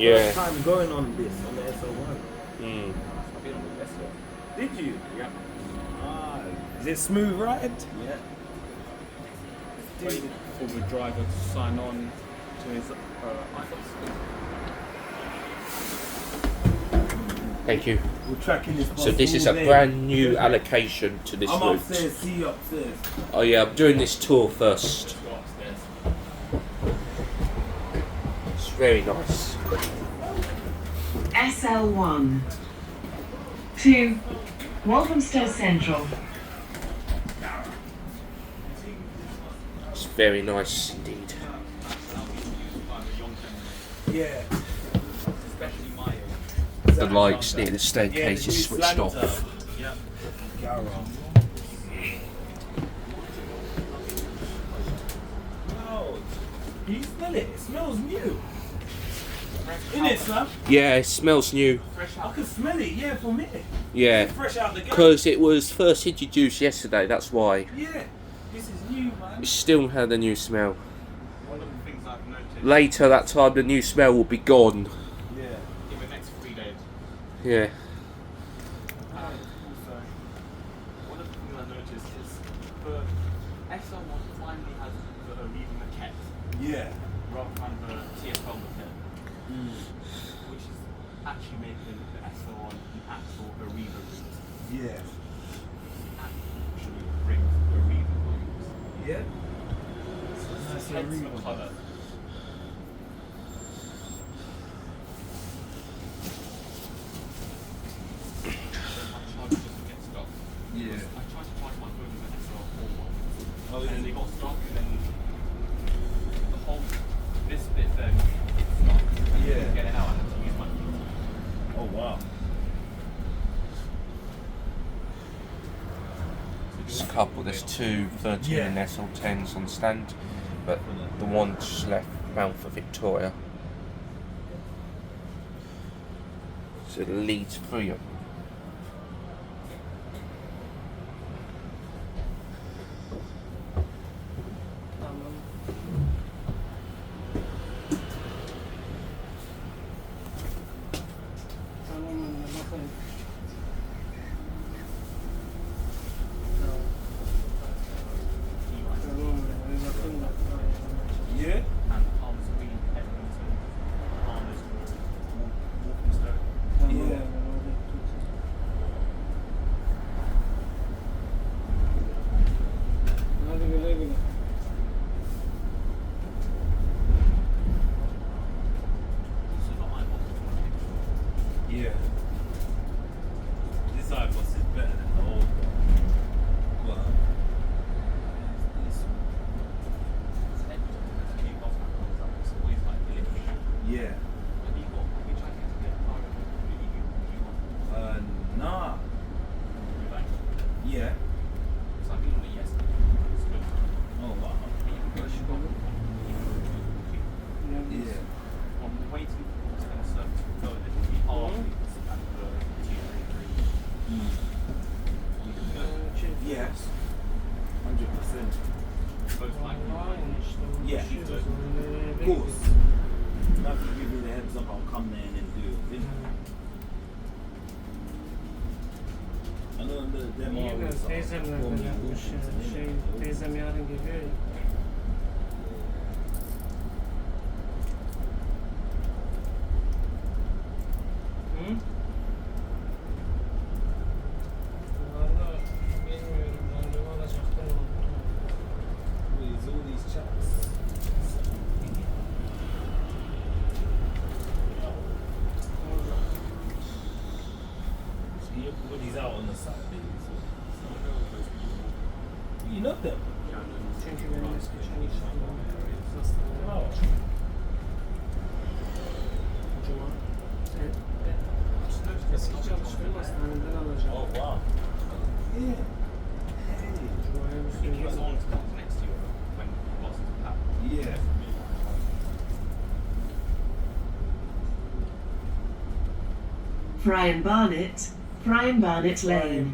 Yeah. First time going on this, on the SL1. I've been on the SL. Did you? Yeah. Ah, is it smooth ride? Yeah. Waited for the driver to sign on to his iPhone. Thank you. We're tracking this bus So this is a all day. brand new allocation to this I'm route. upstairs, see you upstairs. Oh yeah, I'm doing this tour first. Go upstairs. It's very nice. SL1 to Walthamstow Central. It's very nice indeed. Yeah. Especially my age. The lights near the staircase is switched off. Yeah. Wow. Can you smell it? It smells new. Isn't it, Sam? Yeah, it smells new. I can smell it, yeah, from here. Yeah, Fresh out the gate. because it was first introduced yesterday, that's why. Yeah. This is new, man. It still had a new smell. One of the things I've noticed Later that time the new smell will be gone. Yeah. in the next 3 days. Yeah. Also, one of the things I noticed is the SL1 finally has the Arriva maquette Yeah. rather than the TFL maquette, which is actually making the SL1 an actual Arriva route. Yeah. Actually brings Arriva routes. Yeah. Hence the colour. My charger doesn't get stuck. Yeah. I tried to charge my phone with an SL1. Oh, And yeah. they got stuck, and then the whole this bit then it's stuck. I Yeah. couldn't get it out. I had to use my feet. Oh, wow. There's a couple, there's two 13 and SL10s on stand, but the one just left bound for Victoria. So the leads free. Yeah. And Palmer's Green, Edmonton, Palmer's Walthamstow. Yeah. So the iBox. Yeah. This iBus is better than the old one. But It's Edmonton. There's a few bus platforms that was always like delivery. yeah. Have you tried to get a car with Nah. you like? Yeah. So I've been on it yesterday. It's good. Oh, wow. You can go shop. Yeah. I'm waiting for the service to go. It will be hard at the 233. Yes. 100%. Both like Yeah. Of course. You have to give me the heads up, I'll come there and then do it. I know them İyi always de teyzemle de yapmış teyzem yarın geliyor ya. Hı? Valla bilmiyorum, randevu alacaktım ama. There's all these chaps. See, everybody's out on the Saturdays. You know them? Çünkü benim eski çalıştığım hastanede Oh. Cuma. Eski çalıştığım hastaneden alacağım. Oh, wow. Yeah. Hey. Cuma'ya bir If you sürü was on to come next to you when bosses happen. Yeah. Brian Barnett Lane.